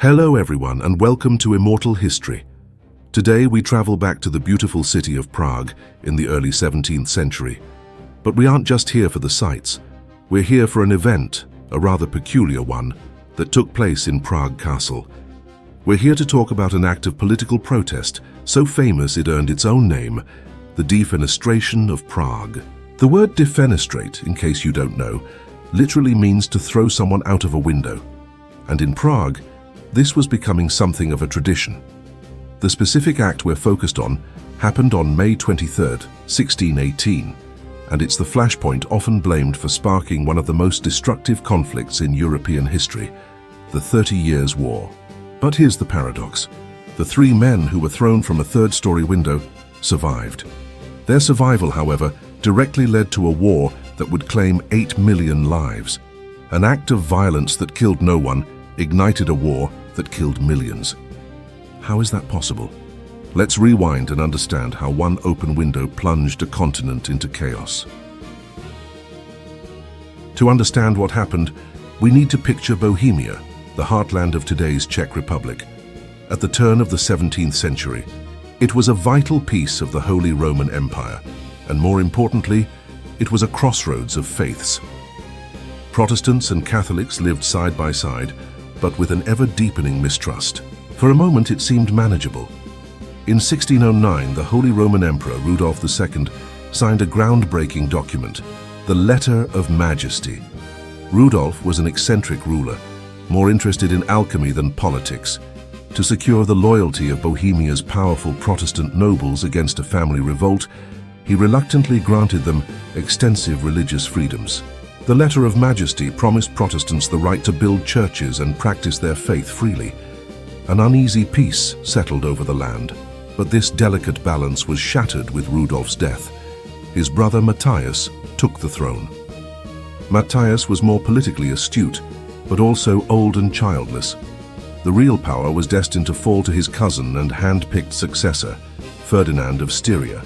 Hello everyone and welcome to Immortal History. Today we travel back to the beautiful city of Prague in the early 17th century. But we aren't just here for the sights. We're here for an event, a rather peculiar one, that took place in Prague Castle. We're here to talk about an act of political protest so famous it earned its own name, the Defenestration of Prague. The word defenestrate, in case you don't know, literally means to throw someone out of a window. And in Prague, this was becoming something of a tradition. The specific act we're focused on happened on May 23, 1618, and it's the flashpoint often blamed for sparking one of the most destructive conflicts in European history, the 30 Years' War. But here's the paradox. The three men who were thrown from a third-story window survived. Their survival, however, directly led to a war that would claim 8 million lives. An act of violence that killed no one ignited a war that killed millions. How is that possible? Let's rewind and understand how one open window plunged a continent into chaos. To understand what happened, we need to picture Bohemia, the heartland of today's Czech Republic. At the turn of the 17th century, it was a vital piece of the Holy Roman Empire, and more importantly, it was a crossroads of faiths. Protestants and Catholics lived side by side, but with an ever-deepening mistrust. For a moment it seemed manageable. In 1609, the Holy Roman Emperor Rudolf II signed a groundbreaking document, the Letter of Majesty. Rudolf was an eccentric ruler, more interested in alchemy than politics. To secure the loyalty of Bohemia's powerful Protestant nobles against a family revolt, he reluctantly granted them extensive religious freedoms. The Letter of Majesty promised Protestants the right to build churches and practice their faith freely. An uneasy peace settled over the land, but this delicate balance was shattered with Rudolf's death. His brother Matthias took the throne. Matthias was more politically astute, but also old and childless. The real power was destined to fall to his cousin and hand-picked successor, Ferdinand of Styria.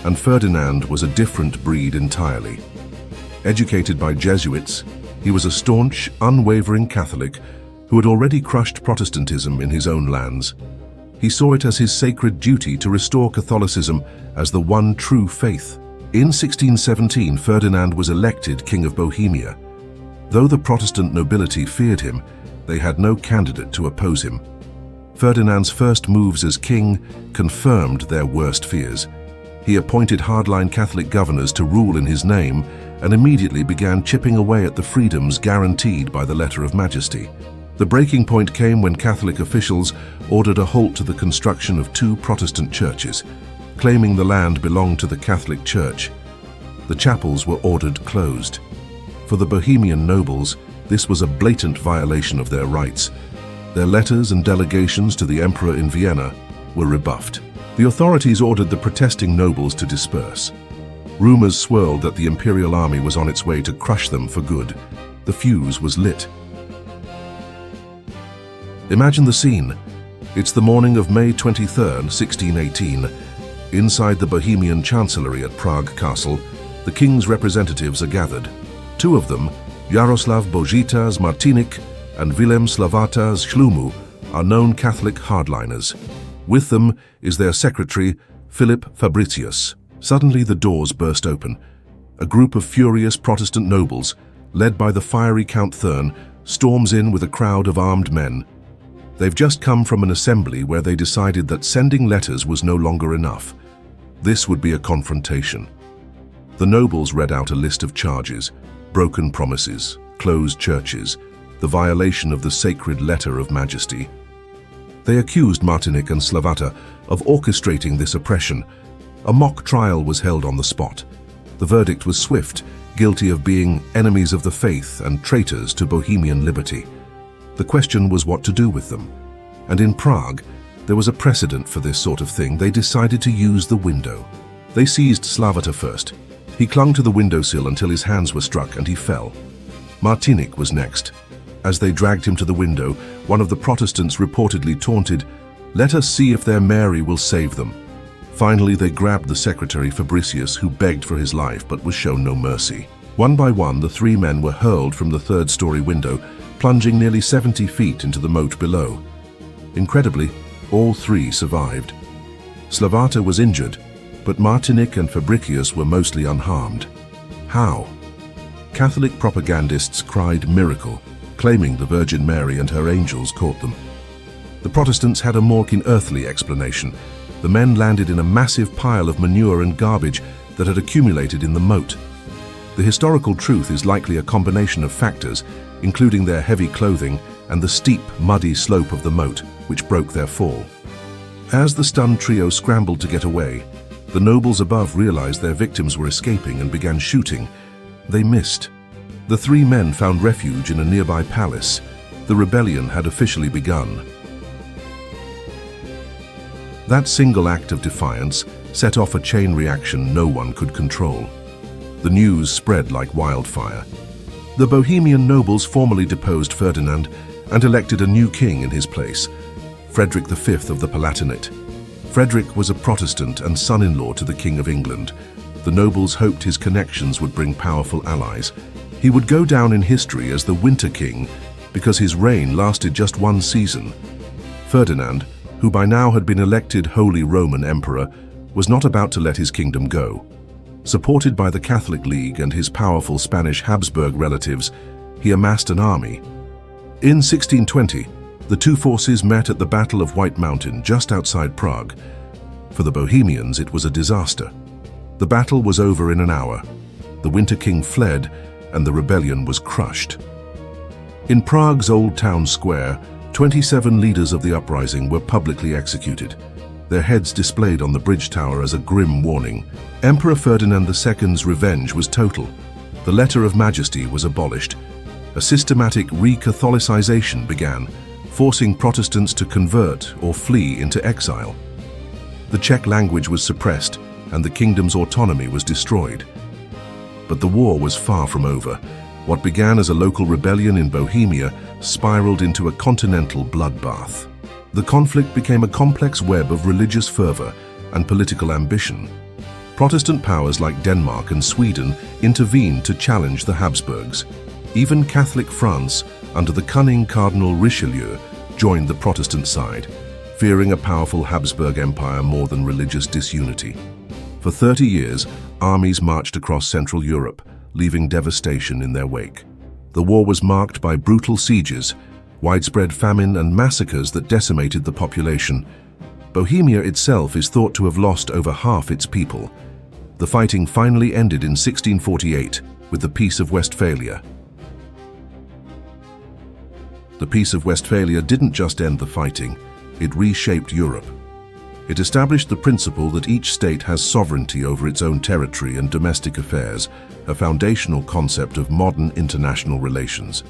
And Ferdinand was a different breed entirely. Educated by Jesuits, he was a staunch, unwavering Catholic who had already crushed Protestantism in his own lands. He saw it as his sacred duty to restore Catholicism as the one true faith. In 1617, Ferdinand was elected King of Bohemia. Though the Protestant nobility feared him, they had no candidate to oppose him. Ferdinand's first moves as king confirmed their worst fears. He appointed hardline Catholic governors to rule in his name and immediately began chipping away at the freedoms guaranteed by the Letter of Majesty. The breaking point came when Catholic officials ordered a halt to the construction of 2 Protestant churches, claiming the land belonged to the Catholic Church. The chapels were ordered closed. For the Bohemian nobles, this was a blatant violation of their rights. Their letters and delegations to the emperor in Vienna were rebuffed. The authorities ordered the protesting nobles to disperse. Rumors swirled that the imperial army was on its way to crush them for good. The fuse was lit. Imagine the scene. It's the morning of May 23, 1618. Inside the Bohemian chancellery at Prague Castle, the king's representatives are gathered. 2 of them, Jaroslav Božitas Martinik and Vilém Slavatas Shlumu, are known Catholic hardliners. With them is their secretary, Philip Fabricius. Suddenly the doors burst open. A group of furious Protestant nobles, led by the fiery Count Thurn, storms in with a crowd of armed men. They've just come from an assembly where they decided that sending letters was no longer enough. This would be a confrontation. The nobles read out a list of charges: broken promises, closed churches, the violation of the sacred Letter of Majesty. They accused Martinik and Slavata of orchestrating this oppression. A mock trial was held on the spot. The verdict was swift, guilty of being enemies of the faith and traitors to Bohemian liberty. The question was what to do with them. And in Prague, there was a precedent for this sort of thing. They decided to use the window. They seized Slavata first. He clung to the windowsill until his hands were struck and he fell. Martinik was next. As they dragged him to the window, one of the Protestants reportedly taunted, "Let us see if their Mary will save them." Finally, they grabbed the secretary Fabricius, who begged for his life but was shown no mercy. One by one, the 3 men were hurled from the third-story window, plunging nearly 70 feet into the moat below. Incredibly, all three survived. Slavata was injured, but Martinic and Fabricius were mostly unharmed. How? Catholic propagandists cried miracle, claiming the Virgin Mary and her angels caught them. The Protestants had a more unearthly explanation. The men landed in a massive pile of manure and garbage that had accumulated in the moat. The historical truth is likely a combination of factors, including their heavy clothing and the steep, muddy slope of the moat, which broke their fall. As the stunned trio scrambled to get away, the nobles above realized their victims were escaping and began shooting. They missed. The three men found refuge in a nearby palace. The rebellion had officially begun. That single act of defiance set off a chain reaction no one could control. The news spread like wildfire. The Bohemian nobles formally deposed Ferdinand and elected a new king in his place, Frederick V of the Palatinate. Frederick was a Protestant and son-in-law to the King of England. The nobles hoped his connections would bring powerful allies. He would go down in history as the Winter King because his reign lasted just one season. Ferdinand, who by now had been elected Holy Roman Emperor, was not about to let his kingdom go. Supported by the Catholic League and his powerful Spanish Habsburg relatives, he amassed an army. In 1620, the two forces met at the Battle of White Mountain just outside Prague. For the Bohemians, it was a disaster. The battle was over in an hour. The Winter King fled, and the rebellion was crushed. In Prague's Old Town Square, 27 leaders of the uprising were publicly executed, their heads displayed on the bridge tower as a grim warning. Emperor Ferdinand II's revenge was total. The Letter of Majesty was abolished. A systematic re-Catholicization began, forcing Protestants to convert or flee into exile. The Czech language was suppressed, and the kingdom's autonomy was destroyed. But the war was far from over. What began as a local rebellion in Bohemia spiraled into a continental bloodbath. The conflict became a complex web of religious fervor and political ambition. Protestant powers like Denmark and Sweden intervened to challenge the Habsburgs. Even Catholic France, under the cunning Cardinal Richelieu, joined the Protestant side, fearing a powerful Habsburg empire more than religious disunity. For 30 years, armies marched across Central Europe, leaving devastation in their wake. The war was marked by brutal sieges, widespread famine and massacres that decimated the population. Bohemia itself is thought to have lost over half its people. The fighting finally ended in 1648 with the Peace of Westphalia. The Peace of Westphalia didn't just end the fighting, it reshaped Europe. It established the principle that each state has sovereignty over its own territory and domestic affairs, a foundational concept of modern international relations.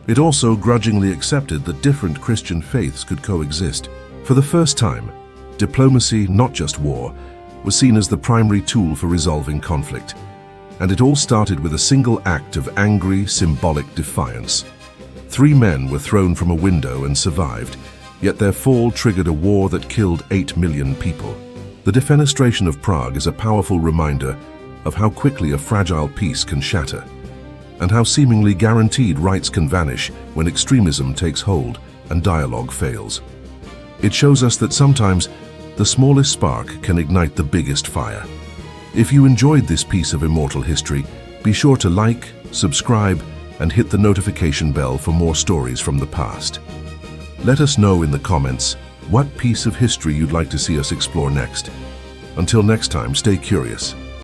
It also grudgingly accepted that different Christian faiths could coexist. For the first time, diplomacy, not just war, was seen as the primary tool for resolving conflict. And it all started with a single act of angry, symbolic defiance. 3 men were thrown from a window and survived, yet their fall triggered a war that killed 8 million people. The Defenestration of Prague is a powerful reminder of how quickly a fragile peace can shatter, and how seemingly guaranteed rights can vanish when extremism takes hold and dialogue fails. It shows us that sometimes the smallest spark can ignite the biggest fire. If you enjoyed this piece of Immortal History, be sure to like, subscribe, and hit the notification bell for more stories from the past. Let us know in the comments what piece of history you'd like to see us explore next. Until next time, stay curious.